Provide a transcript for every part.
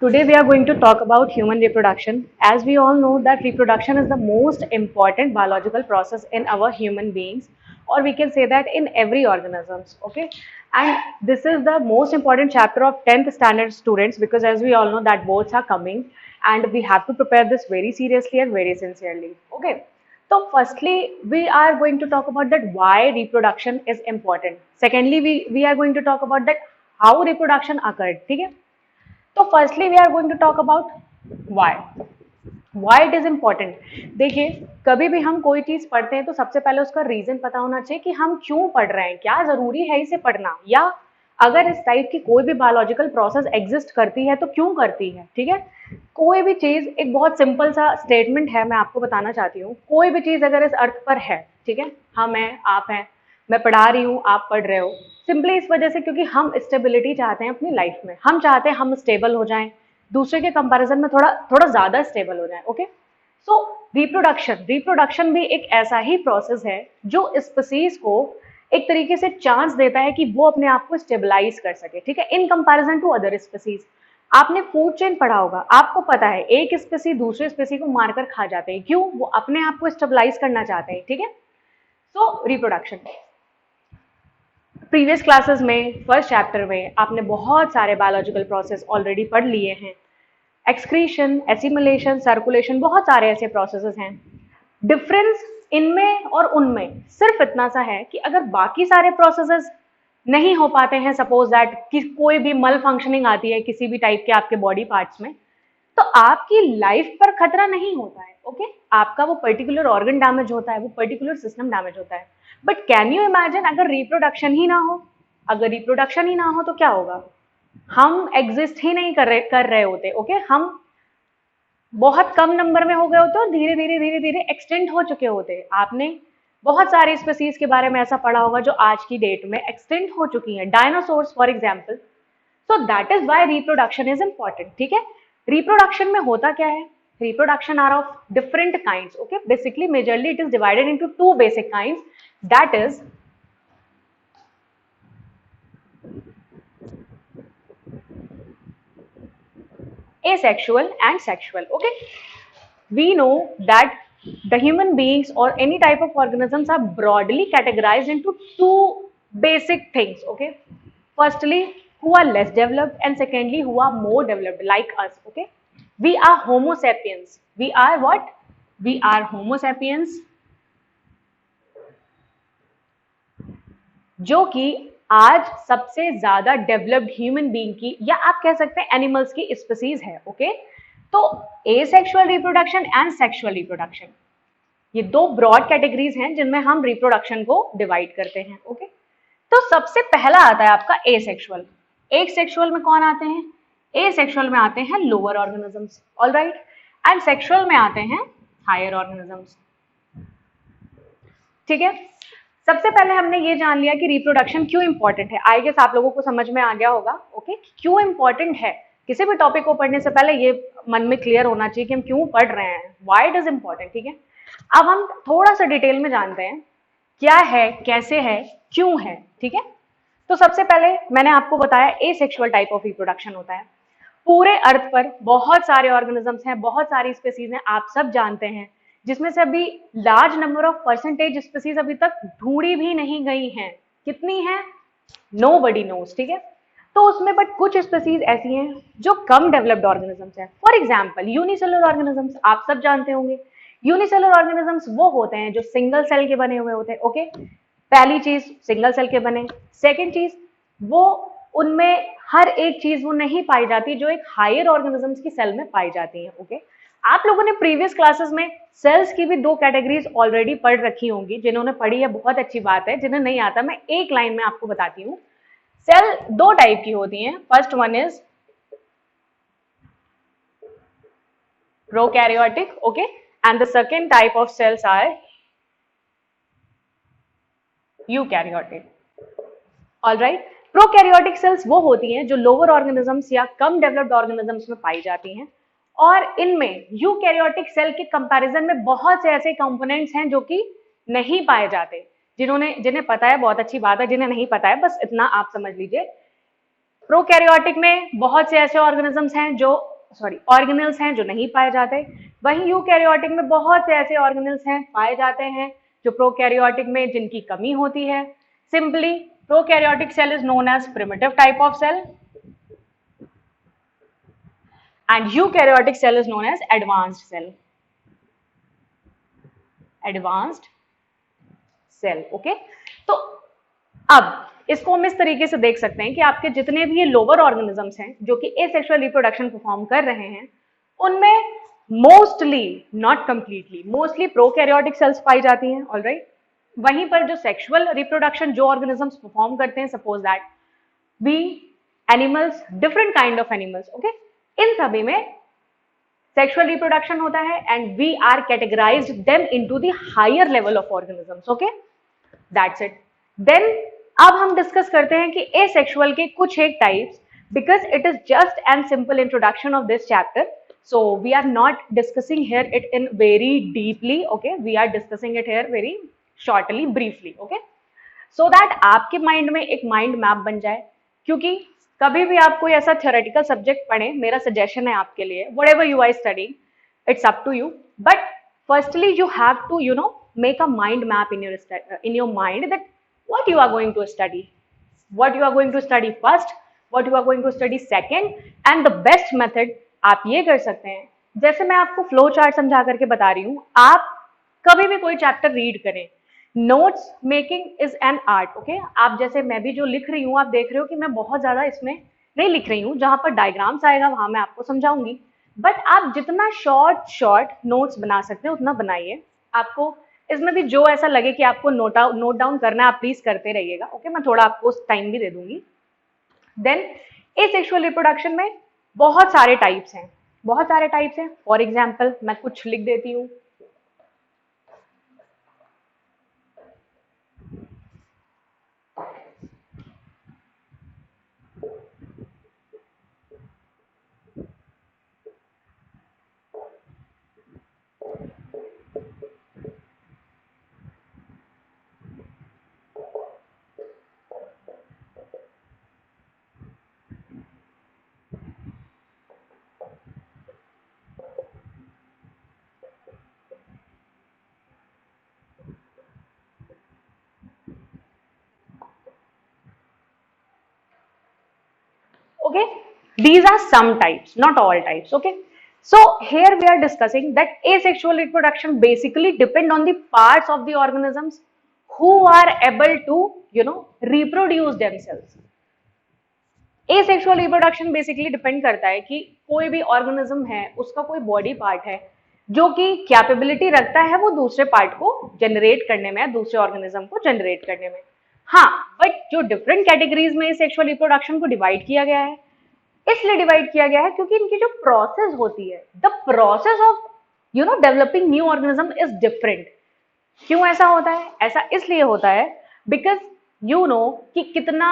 Today we are going to talk about human reproduction. As we all know that reproduction is the most important biological process in our human beings, or we can say that in every organisms. Okay, and this is the most important chapter of 10th standard students because as we all know that boards are coming and we have to prepare this very seriously and very sincerely. Okay. So firstly, we are going to talk about that why reproduction is important. Secondly, we are going to talk about that how reproduction occurred. ठीक है? तो firstly we are going to talk about why it is important. देखिए, कभी भी हम कोई चीज पढ़ते हैं तो सबसे पहले उसका रीजन पता होना चाहिए कि हम क्यों पढ़ रहे हैं, क्या जरूरी है इसे पढ़ना, या अगर इस टाइप की कोई भी बायोलॉजिकल प्रोसेस एग्जिस्ट करती है तो क्यों करती है। ठीक है, कोई भी चीज, एक बहुत सिंपल सा स्टेटमेंट है, मैं आपको बताना चाहती हूँ, कोई भी चीज अगर इस अर्थ पर है, ठीक है, हम हैं, आप हैं, मैं पढ़ा रही हूँ, आप पढ़ रहे हो, सिंपली इस वजह से क्योंकि हम स्टेबिलिटी चाहते हैं अपनी लाइफ में, हम चाहते हैं हम स्टेबल हो जाएं, दूसरे के कंपैरिजन में थोड़ा थोड़ा ज्यादा स्टेबल हो जाएं। ओके, सो रिप्रोडक्शन भी एक ऐसा ही प्रोसेस है जो स्पीसीज को एक तरीके से चांस देता है कि वो अपने आप को स्टेबलाइज कर सके। ठीक है, in comparison to other species. आपने फूड चेन पढ़ा होगा, आपको पता है एक स्पीसी दूसरे स्पीसी को मारकर खा जाते हैं, क्यों? वो अपने आप को स्टेबलाइज करना चाहते हैं। ठीक है, सो रिप्रोडक्शन प्रीवियस क्लासेस में फर्स्ट चैप्टर में आपने बहुत सारे बायोलॉजिकल प्रोसेस ऑलरेडी पढ़ लिए हैं। एक्सक्रीशन, एसिमिलेशन, सर्कुलेशन, बहुत सारे ऐसे प्रोसेसेस हैं। डिफरेंस इनमें और उनमें सिर्फ इतना सा है कि अगर बाकी सारे प्रोसेसेस नहीं हो पाते हैं, सपोज दैट कि कोई भी मल फंक्शनिंग आती है किसी भी टाइप के आपके बॉडी पार्ट्स में, तो आपकी लाइफ पर खतरा नहीं होता है। ओके, आपका वो पर्टिकुलर ऑर्गन डैमेज होता है, वो पर्टिकुलर सिस्टम डैमेज होता है, बट कैन यू इमेजिन अगर रिप्रोडक्शन ही ना हो, अगर रिप्रोडक्शन ही ना हो तो क्या होगा? हम एग्जिस्ट ही नहीं कर रहे होते। ओके, हम बहुत कम नंबर में हो गए होते और धीरे धीरे एक्सटेंट हो चुके होते। आपने बहुत सारे स्पीसीज के बारे में ऐसा पढ़ा होगा जो आज की डेट में एक्सटेंट हो चुकी हैं, dinosaurs for example. So that is why reproduction is important. ठीक है, रिप्रोडक्शन में होता क्या है? Reproduction are of different kinds. Okay, basically majorly it is divided into two basic kinds, that is asexual and sexual. Okay, we know that the human beings or any type of organisms are broadly categorized into two basic things. Okay, firstly who are less developed and secondly who are more developed like us. Okay, we are homo sapiens. We are what? We are homo sapiens, जो कि आज सबसे ज्यादा developed human being की, या आप कह सकते हैं एनिमल्स की स्पीसीज है। ओके, तो asexual reproduction and sexual reproduction, ये दो ब्रॉड कैटेगरीज हैं जिनमें हम रिप्रोडक्शन को डिवाइड करते हैं। ओके, तो सबसे पहला आता है आपका एसेक्सुअल। एसेक्सुअल में कौन आते हैं? एसेक्सुअल में आते हैं lower organisms, alright, and sexual में आते हैं हायर ऑर्गेनिजम्स। ठीक है, सबसे पहले हमने ये जान लिया कि रिप्रोडक्शन क्यों इंपॉर्टेंट है। आई गेस आप लोगों को समझ में आ गया होगा। ओके, क्यों इंपॉर्टेंट है, किसी भी टॉपिक को पढ़ने से पहले ये मन में क्लियर होना चाहिए कि हम क्यों पढ़ रहे हैं, व्हाई इट इज इंपॉर्टेंट। ठीक है, अब हम थोड़ा सा डिटेल में जानते हैं क्या है, कैसे है, क्यों है। ठीक है, तो सबसे पहले मैंने आपको बताया एसेक्सुअल टाइप ऑफ रिप्रोडक्शन होता है। पूरे अर्थ पर बहुत सारे ऑर्गेनिजम्स हैं, बहुत सारी स्पीसीज हैं, आप सब जानते हैं, जिसमें से अभी large number of percentage species अभी तक ढूंढी भी नहीं गई हैं। कितनी है? Nobody knows. ठीक है, तो उसमें बट कुछ स्पीसीज ऐसी हैं जो कम डेवलप्ड ऑर्गेनिजम्स हैं। फॉर एग्जांपल यूनिसेलुलर ऑर्गेनिजम्स, आप सब जानते होंगे। यूनिसेलुलर ऑर्गेनिजम्स वो होते हैं जो सिंगल सेल के बने हुए होते हैं। ओके, पहली चीज सिंगल सेल के बने, सेकेंड चीज वो उनमें हर एक चीज वो नहीं पाई जाती जो एक हायर ऑर्गेनिजम्स की सेल में पाई जाती है। ओके, आप लोगों ने प्रीवियस क्लासेस में सेल्स की भी दो कैटेगरीज ऑलरेडी पढ़ रखी होंगी। जिन्होंने पढ़ी है बहुत अच्छी बात है, जिन्हें नहीं आता मैं एक लाइन में आपको बताती हूँ। सेल दो टाइप की होती हैं। First one is prokaryotic, okay, and the second type of cells are eukaryotic. Alright, prokaryotic cells वो होती हैं जो लोअर ऑर्गेनिजम्स या कम डेवलप्ड ऑर्गेनिजम्स में पाई जाती हैं, और इनमें यूकैरियोटिक सेल के कंपैरिजन में बहुत से ऐसे कंपोनेंट्स हैं जो कि नहीं पाए जाते। जिन्हें पता है बहुत अच्छी बात है, जिन्हें नहीं पता है बस इतना आप समझ लीजिए। प्रोकैरियोटिक में बहुत से ऐसे ऑर्गेनिजम्स हैं जो सॉरी ऑर्गेनल्स हैं जो नहीं पाए जाते, वहीं यूकैरियोटिक में बहुत से ऐसे ऑर्गेनल्स हैं पाए जाते हैं जो प्रोकैरियोटिक में जिनकी कमी होती है। Simply prokaryotic cell is known as primitive type of cell and eukaryotic cell is known as advanced cell. Advanced cell, okay? तो अब इसको हम इस तरीके से देख सकते हैं कि आपके जितने भी ये लोअर ऑर्गेनिजम्स हैं जो कि एसेक्सुअल रिप्रोडक्शन परफॉर्म कर रहे हैं, उनमें mostly, not completely, mostly prokaryotic cells पाई जाती हैं, ऑलराइट। वहीं पर जो सेक्सुअल रिप्रोडक्शन जो ऑर्गेनिजम्स परफॉर्म करते हैं, suppose that be animals, different kind of animals, okay, इन सभी में सेक्सुअल रिप्रोडक्शन होता है and we are categorized them into the higher level of organisms, okay, that's it. Then अब हम डिस्कस करते हैं कि एसेक्सुअल के कुछ एक types, because it is just and simple introduction of this chapter, so we are not discussing here it in very deeply, okay, we are discussing it here very shortly, briefly, okay, so that आपके mind में एक mind map बन जाए। क्योंकि कभी भी आप कोई ऐसा थ्योरेटिकल सब्जेक्ट पढ़ें, मेरा सजेशन है आपके लिए, whatever you are studying, it's up to you, but firstly you have to, you know, make a mind map in your mind that what you are going to study, what you are going to study first, what you are going to study second, and the best method आप ये कर सकते हैं, जैसे मैं आपको flow chart समझा करके बता रही हूँ, आप कभी भी कोई चैप्टर रीड करें, notes making is an art, okay. आप जैसे मैं भी जो लिख रही हूँ, आप देख रहे हो कि मैं बहुत ज्यादा इसमें नहीं लिख रही हूँ, जहां पर डायग्राम्स आएगा वहां मैं आपको समझाऊंगी, बट आप जितना शॉर्ट नोट्स बना सकते हैं उतना बनाइए। आपको इसमें भी जो ऐसा लगे कि आपको नोट डाउन करना है, आप प्लीज करते रहिएगा, ओके। मैं थोड़ा आपको टाइम भी दे दूंगी। देन एसेक्सुअल रिप्रोडक्शन में बहुत सारे टाइप्स हैं, बहुत सारे टाइप्स हैं। फॉर एग्जाम्पल मैं कुछ लिख देती हूँ। Okay, these are some types, not all types, okay. So here we are discussing that asexual reproduction basically depend on the parts of the organisms who are able to, you know, reproduce themselves. Asexual reproduction basically depend करता है कि कोई भी organism है, उसका कोई body part है जो कि कैपेबिलिटी रखता है वो दूसरे पार्ट को जनरेट करने में, दूसरे ऑर्गेनिज्म को जनरेट करने में। हाँ, बट जो डिफरेंट कैटेगरीज में सेक्सुअल रिप्रोडक्शन को डिवाइड किया गया है, इसलिए डिवाइड किया गया है क्योंकि इनकी जो प्रोसेस होती है, the process of, you know, developing new organism is different. क्यों ऐसा होता है? ऐसा इसलिए होता है बिकॉज यू नो कि कितना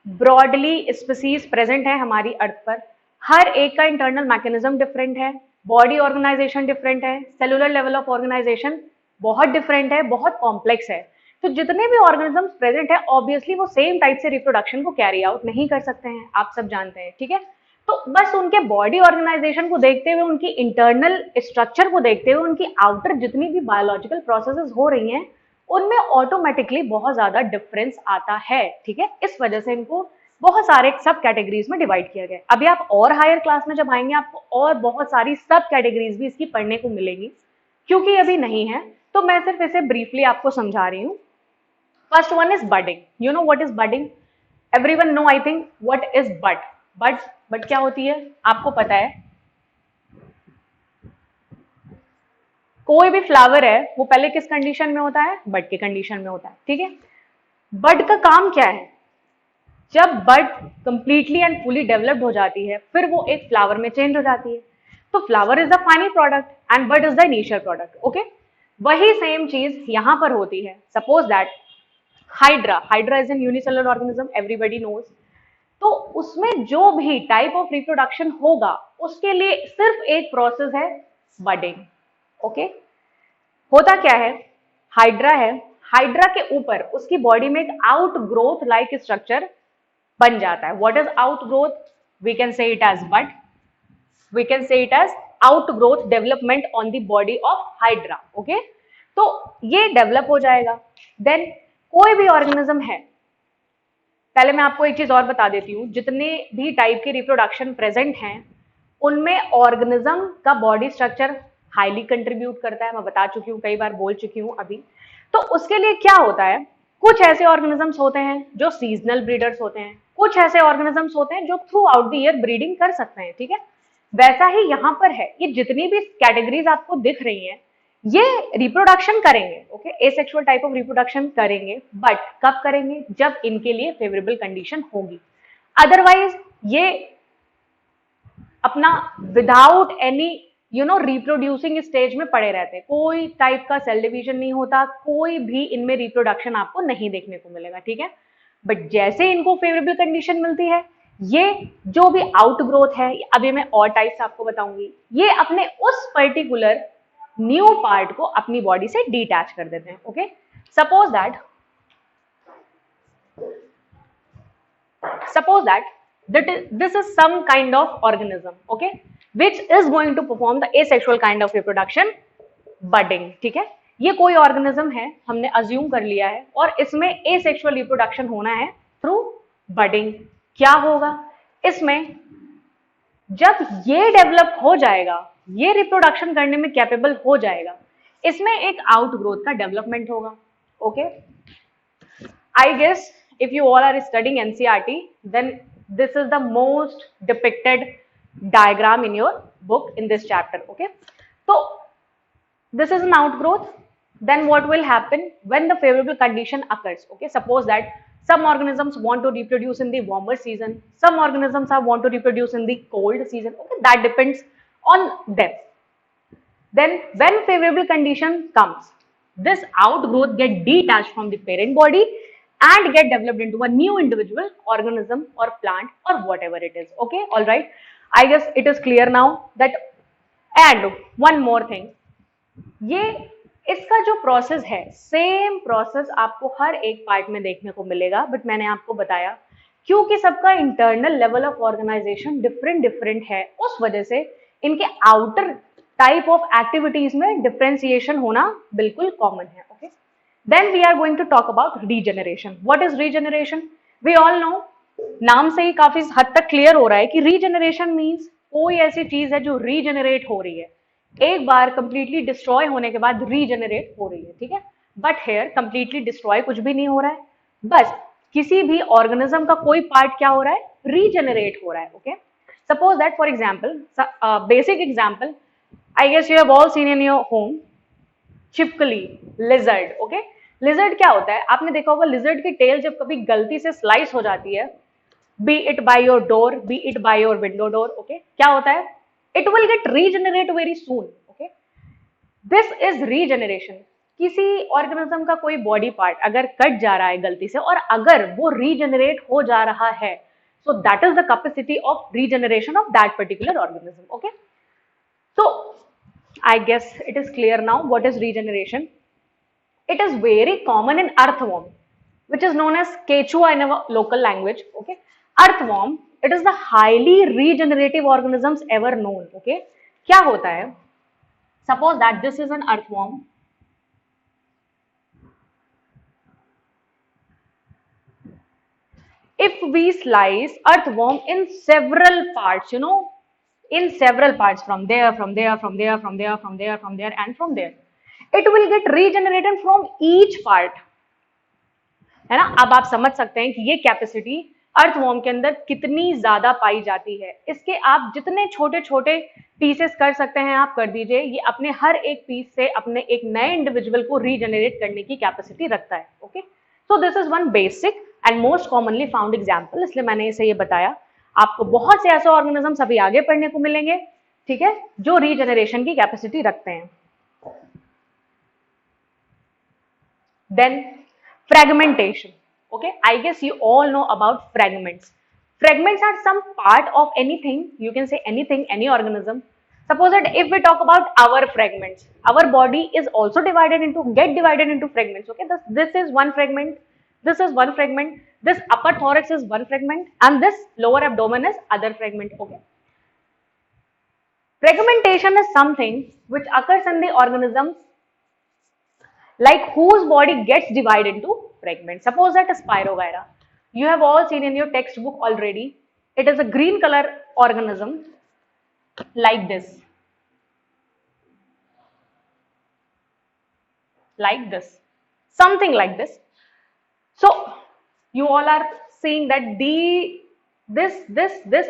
ब्रॉडली स्पीसीज प्रेजेंट है हमारी अर्थ पर, हर एक का इंटरनल मैकेनिज्म डिफरेंट है, बॉडी ऑर्गेनाइजेशन डिफरेंट है, सेलुलर लेवल ऑफ ऑर्गेनाइजेशन बहुत डिफरेंट है, बहुत कॉम्प्लेक्स है। तो जितने भी ऑर्गेनिजम्स प्रेजेंट है, ऑब्वियसली वो सेम टाइप से रिप्रोडक्शन को कैरी आउट नहीं कर सकते हैं, आप सब जानते हैं, ठीक है। तो बस उनके बॉडी ऑर्गेनाइजेशन को देखते हुए, उनकी इंटरनल स्ट्रक्चर को देखते हुए, उनकी आउटर जितनी भी बायोलॉजिकल प्रोसेसेस हो रही हैं, उनमें ऑटोमेटिकली बहुत ज्यादा डिफरेंस आता है, ठीक है। इस वजह से इनको बहुत सारे सब कैटेगरीज में डिवाइड किया गया। अभी आप और हायर क्लास में जब आएंगे, आपको और बहुत सारी सब कैटेगरीज भी इसकी पढ़ने को मिलेंगी, क्योंकि अभी नहीं है, तो मैं सिर्फ इसे ब्रीफली आपको समझा रही हूँ। First one is budding. You know what is budding? Everyone know, I think, what is bud. Bud क्या होती है? आपको पता है? कोई भी फ्लावर है वो पहले किस कंडीशन में होता है? बड के कंडीशन में होता है, ठीक है। बड का काम क्या है? जब बड कंप्लीटली एंड फुली डेवलप्ड हो जाती है, फिर वो एक फ्लावर में चेंज हो जाती है। तो flower is the final product and bud is the initial product, okay. वही सेम चीज यहां पर होती है। Suppose that hydra is an unicellular organism, everybody knows. तो उसमें जो भी टाइप ऑफ रिप्रोडक्शन होगा, उसके लिए सिर्फ एक प्रोसेस है, बडिंग, ओके। होता क्या है? हाइड्रा है, हाइड्रा के ऊपर उसकी बॉडी में एक आउट ग्रोथ लाइक स्ट्रक्चर बन जाता है। What is out growth? We can say it as bud. we can say it as outgrowth development on the body of hydra. okay, तो ये डेवलप हो जाएगा. देन कोई भी ऑर्गेनिज्म है, पहले मैं आपको एक चीज और बता देती हूँ, जितने भी टाइप के रिप्रोडक्शन प्रेजेंट हैं उनमें ऑर्गेनिज्म का बॉडी स्ट्रक्चर हाईली कंट्रीब्यूट करता है. मैं बता चुकी हूँ, कई बार बोल चुकी हूँ अभी. तो उसके लिए क्या होता है, कुछ ऐसे ऑर्गेनिजम्स होते हैं जो सीजनल ब्रीडर्स होते हैं, कुछ ऐसे ऑर्गेनिजम्स होते हैं जो through out the year breeding कर सकते हैं. ठीक है, वैसा ही यहां पर है. ये जितनी भी कैटेगरीज आपको दिख रही हैं ये रिप्रोडक्शन करेंगे. Okay, asexual type of reproduction करेंगे, बट कब करेंगे, जब इनके लिए फेवरेबल कंडीशन होगी. अदरवाइज ये अपना विदाउट एनी रिप्रोड्यूसिंग स्टेज में पड़े रहते हैं. कोई टाइप का सेल डिवीजन नहीं होता, कोई भी इनमें रिप्रोडक्शन आपको नहीं देखने को मिलेगा. ठीक है, बट जैसे इनको फेवरेबल कंडीशन मिलती है, ये जो भी आउटग्रोथ है, अभी मैं और टाइप्स आपको बताऊंगी, ये अपने उस पर्टिकुलर न्यू पार्ट को अपनी बॉडी से डिटैच कर देते हैं. Okay, suppose that this is some kind of organism, okay, which is going to perform the asexual kind of reproduction, budding. ठीक है, ये कोई ऑर्गेनिज्म है, हमने अज्यूम कर लिया है, और इसमें एसेक्सुअल रिप्रोडक्शन होना है थ्रू बडिंग. क्या होगा इसमें, जब ये डेवलप हो जाएगा, ये रिप्रोडक्शन करने में कैपेबल हो जाएगा, इसमें एक आउटग्रोथ का डेवलपमेंट होगा. Okay, I guess if you all are studying NCERT, then this is the most depicted diagram in your book in this chapter. Okay, so this is an outgrowth. Then what will happen when the favorable condition occurs? Okay, suppose that some organisms want to reproduce in the warmer season, some organisms want to reproduce in the cold season. Okay, that depends on them. Then when favorable condition comes, this outgrowth get detached from the parent body and get developed into a new individual organism or plant or whatever it is. Okay, all right, I guess it is clear now that. And one more thing, ये इसका जो process है, same process आपको हर एक part में देखने को मिलेगा, बट मैंने आपको बताया क्योंकि सबका internal level of organisation different है, उस वजह से इनके आउटर टाइप ऑफ एक्टिविटीज में डिफरेंशिएशन होना बिल्कुल कॉमन है. Okay, then we are going to talk about regeneration. What is regeneration? We all know, नाम से ही काफी हद तक क्लियर हो रहा है कि regeneration means कोई ऐसी चीज है जो रीजनरेट हो रही है, एक बार कंप्लीटली डिस्ट्रॉय होने के बाद रीजनरेट हो रही है. ठीक है, बट हेयर कंप्लीटली डिस्ट्रॉय कुछ भी नहीं हो रहा है, बस किसी भी ऑर्गेनिज्म का कोई पार्ट क्या हो रहा है, रीजनरेट हो रहा है. Okay, suppose that for example, basic example, I guess you have all seen in your home छिपकली, लिजर्ड. ओके, लिजर्ड क्या होता है, आपने देखा होगा, लिजर्ड की टेल जब कभी गलती से स्लाइस हो जाती है, B it by your door, B it by your window door, okay, क्या होता है, it will get regenerate very soon. Okay, this is regeneration. किसी ऑर्गेनिज्म का कोई बॉडी पार्ट अगर कट जा रहा है गलती से और अगर वो रीजनरेट हो जा रहा है, so that is the capacity of regeneration of that particular organism. Okay, so I guess it is clear now what is regeneration. It is very common in earthworm, which is known as Quechua in our local language. Okay, earthworm, it is the highly regenerative organisms ever known. Okay, क्या होता है, suppose that this is an earthworm. If we slice earthworm in several parts, in several parts, from there, from there, from there, from there, from there, from there, and from there, it will get regenerated from each part. है ना, अब आप समझ सकते हैं कि ये capacity earthworm के अंदर कितनी ज्यादा पाई जाती है. इसके आप जितने छोटे छोटे पीसेस कर सकते हैं आप कर दीजिए, ये अपने हर एक पीस से अपने एक नए इंडिविजुअल को रीजनरेट करने की कैपेसिटी रखता है. Okay, so this is one basic and most commonly found example, इसलिए मैंने इसे ये बताया. आपको बहुत से ऐसे ऑर्गेनिजम्स अभी आगे पढ़ने को मिलेंगे, ठीक है, जो रीजनरेशन की कैपेसिटी रखते हैं. Then fragmentation. Okay, I guess you all know about fragments. Fragments are some part of anything, you can say anything, any organism. Suppose that if we talk about our fragments, our body is also divided into fragments. Okay, this is one fragment, this is one fragment, this upper thorax is one fragment, and this lower abdomen is other fragment. Okay, Fragmentation is something which occurs in the organisms like whose body gets divided into fragments. Suppose that a Spirogyra. You have all seen in your textbook already. It is a green color organism like this, something like this. So you all are seeing that this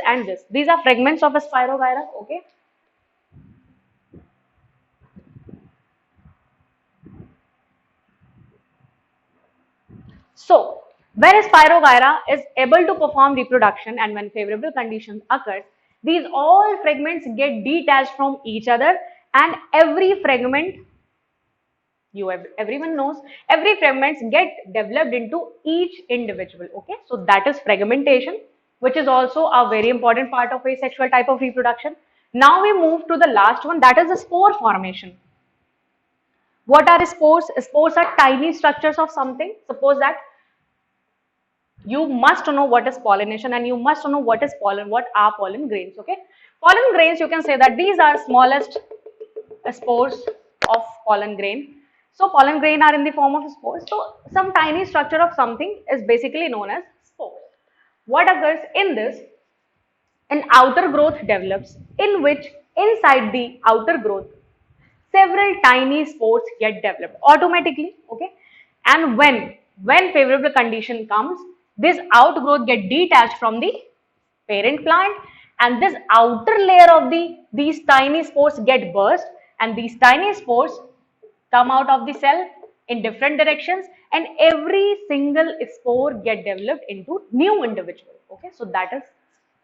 and this. These are fragments of a Spirogyra. Okay. So, when a Spirogyra is able to perform reproduction and when favorable conditions occur, these all fragments get detached from each other, and every fragment, everyone knows, every fragments get developed into each individual. Okay, so that is fragmentation, which is also a very important part of asexual type of reproduction. Now we move to the last one, that is the spore formation. What are spores? Spores are tiny structures of something. Suppose that you must know what is pollination and you must know what is pollen, what are pollen grains. Okay, pollen grains, you can say that these are smallest spores of pollen grain. So pollen grain are in the form of spores. So some tiny structure of something is basically known as spores. What occurs in this? An outer growth develops in which inside the outer growth several tiny spores get developed automatically. Okay, and when favorable condition comes, this outgrowth get detached from the parent plant, and this outer layer of these tiny spores get burst, and these tiny spores come out of the cell in different directions, and every single spore get developed into new individual. Okay, so that is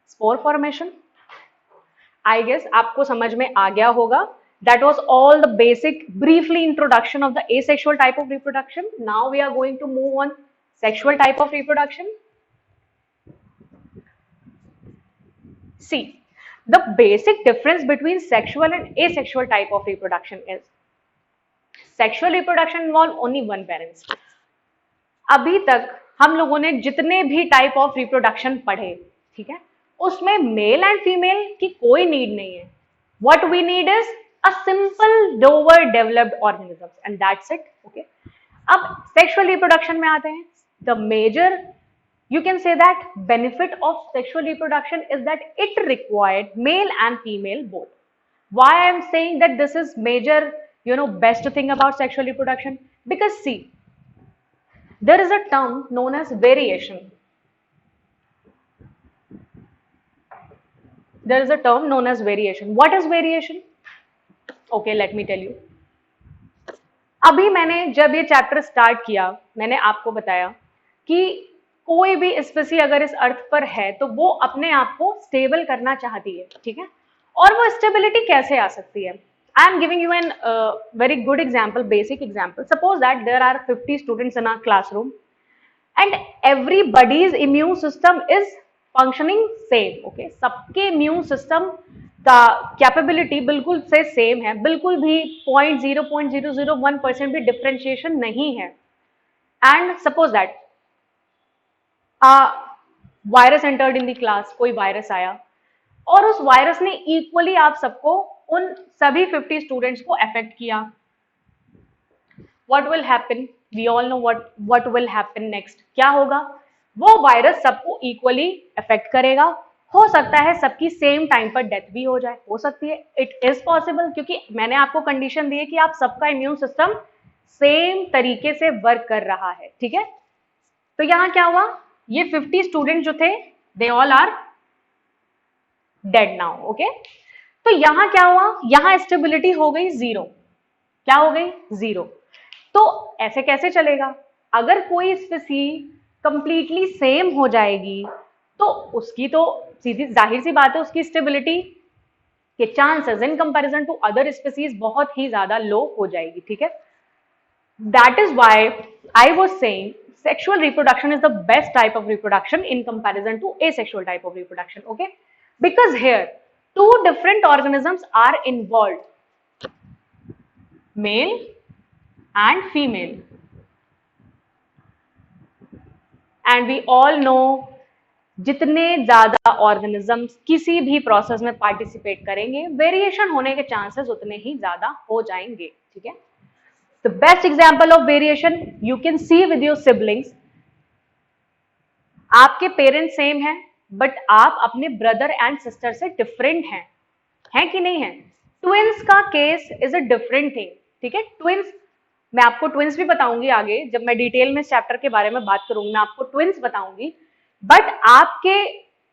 spore formation. I guess आपको समझ में आ गया होगा. That was all the basic, briefly introduction of the asexual type of reproduction. Now we are going to move on sexual type of reproduction. See, the basic difference between sexual and asexual type of reproduction is sexual reproduction involve only one parents. अभी तक हम लोगों ने जितने भी type of reproduction पढ़े, ठीक है, उसमें मेल एंड फीमेल की कोई नीड नहीं है. What we need is a simple lower developed organisms and that's it. Okay. अब sexual reproduction में आते हैं. The major, you can say that benefit of sexual reproduction is that it required male and female both. Why I am saying that this is major, best thing about sexual reproduction? Because see, there is a term known as variation. There is a term known as variation. What is variation? Okay, let me tell you. अभी मैंने जब ये chapter start किया, मैंने आपको बताया कि कोई भी स्पीसी अगर इस अर्थ पर है तो वो अपने आप को स्टेबल करना चाहती है, ठीक है, और वो स्टेबिलिटी कैसे आ सकती है? I am giving you an very good example, basic example. Suppose that there are 50 students in our classroom and everybody's immune system is functioning same. Okay, सबके इम्यून सिस्टम का कैपेबिलिटी बिल्कुल से सेम है, बिल्कुल भी 0.0001% भी डिफ्रेंशिएशन नहीं है. And suppose that virus entered in the class, कोई वायरस आया और उस वायरस ने इक्वली आप सबको, उन सभी 50 स्टूडेंट्स को अफेक्ट किया. What will happen? We all know what will happen next. क्या होगा? वो वायरस सबको इक्वली अफेक्ट करेगा. हो सकता है सबकी सेम टाइम पर डेथ भी हो जाए, हो सकती है, इट इज पॉसिबल, क्योंकि मैंने आपको कंडीशन दी है कि आप सबका इम्यून सिस्टम सेम तरीके से वर्क कर रहा है, ठीक है. तो यहां क्या हुआ? ये 50 स्टूडेंट जो थे, they all are dead now. Okay, तो यहां क्या हुआ? यहां स्टेबिलिटी हो गई जीरो. क्या हो गई? जीरो. तो ऐसे कैसे चलेगा? अगर कोई स्पीसी कंप्लीटली सेम हो जाएगी तो उसकी तो सीधी जाहिर सी बात है, उसकी स्टेबिलिटी के chances in comparison to other species बहुत ही ज्यादा लो हो जाएगी, ठीक है. That is why I was saying sexual reproduction is the best type of reproduction in comparison to asexual type of reproduction. Okay, because here two different organisms are involved, male and female, and we all know जितने ज्यादा organisms किसी भी process में participate करेंगे, variation होने के chances उतने ही ज्यादा हो जाएंगे, ठीक है। The best example of variation you can see with your siblings. आपके पेरेंट्स सेम हैं, बट आप अपने ब्रदर एंड सिस्टर से डिफरेंट हैं कि नहीं है? ट्विंस का case is a different thing, ठीक है। ट्विंस, मैं आपको ट्विंस भी बताऊंगी आगे, जब मैं डिटेल में इस चैप्टर के बारे में बात करूंगी मैं आपको ट्विंस बताऊंगी। बट आपके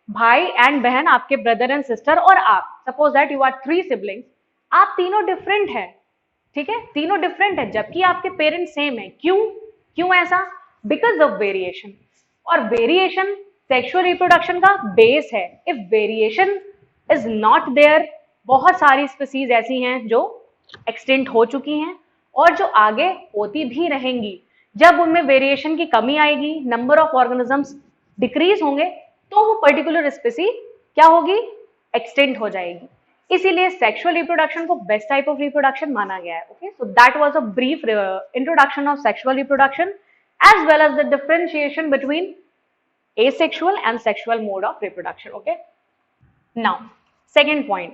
भाई एंड बहन, आपके ब्रदर एंड सिस्टर और आप, suppose that you are 3 siblings, आप तीनों डिफरेंट है, ठीक है, तीनों डिफरेंट है, जबकि आपके पेरेंट्स सेम है। क्यों? क्यों ऐसा? Because of variation. और वेरिएशन सेक्सुअल रिप्रोडक्शन का बेस है। If variation is not there, बहुत सारी स्पीसीज ऐसी हैं जो एक्सटिंक्ट हो चुकी हैं और जो आगे होती भी रहेंगी। जब उनमें वेरिएशन की कमी आएगी, नंबर ऑफ ऑर्गेनिजम्स डिक्रीज होंगे, तो वो पर्टिकुलर स्पीसी क्या होगी? एक्सटिंक्ट हो जाएगी। इसीलिए सेक्सुअल रिप्रोडक्शन को बेस्ट टाइप ऑफ रिप्रोडक्शन माना गया है। Okay, so that was a brief introduction of sexual reproduction as well as the differentiation between asexual and sexual mode of reproduction. Okay, now second point,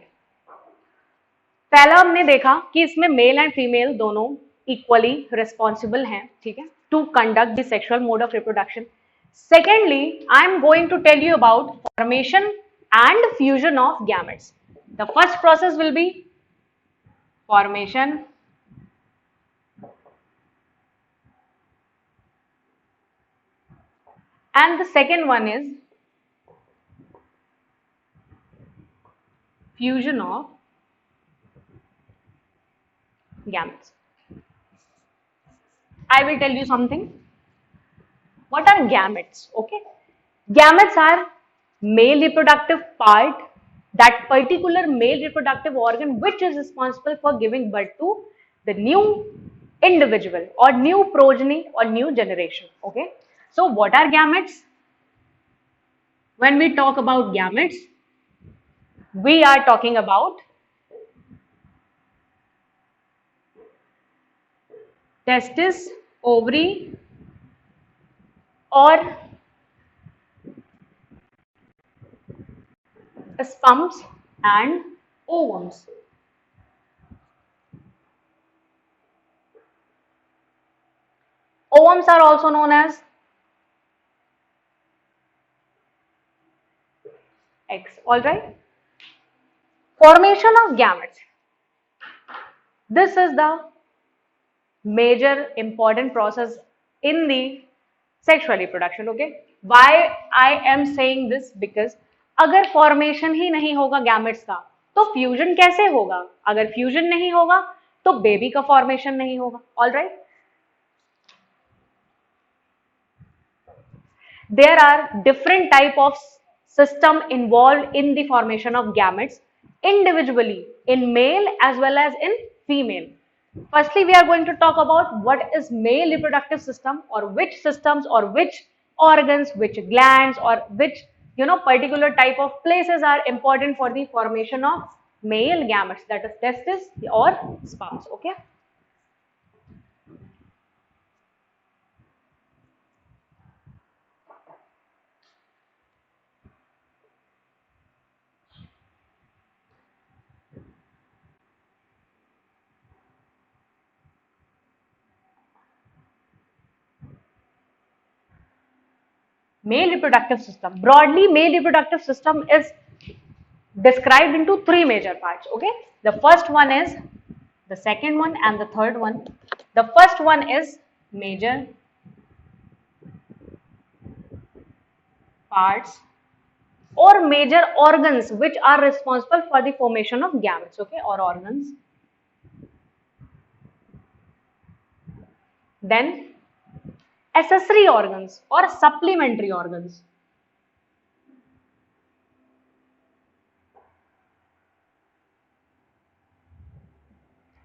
पहला हमने देखा कि इसमें male and female दोनों equally responsible हैं, ठीक है, to conduct the sexual mode of reproduction. Secondly, I am going to tell you about formation and fusion of gametes. The first process will be formation and the second one is fusion of gametes. I will tell you something. What are gametes? Okay, gametes are male reproductive part, that particular male reproductive organ which is responsible for giving birth to the new individual or new progeny or new generation. Okay, so what are gametes? When we talk about gametes, we are talking about testis, ovary or sperms and ovums. Ovums are also known as eggs. All right. Formation of gametes. This is the major important process in the sexual reproduction. Okay. Why I am saying this? Because अगर formation ही नहीं होगा gametes का, तो fusion कैसे होगा? अगर fusion नहीं होगा तो बेबी का फॉर्मेशन नहीं होगा. All right. There are different type of system involved in the formation of gametes individually in male as well as in female. Firstly, we are going to talk about what is male reproductive system, or which systems or which organs, which glands or which particular type of places are important for the formation of male gametes, that is testis or sperms. Okay. Male reproductive system. Broadly, male reproductive system is described into 3 major parts. Okay, the first one is, the second one and the third one. The first one is major parts or major organs which are responsible for the formation of gametes. Okay, or organs. Then accessory organs or supplementary organs.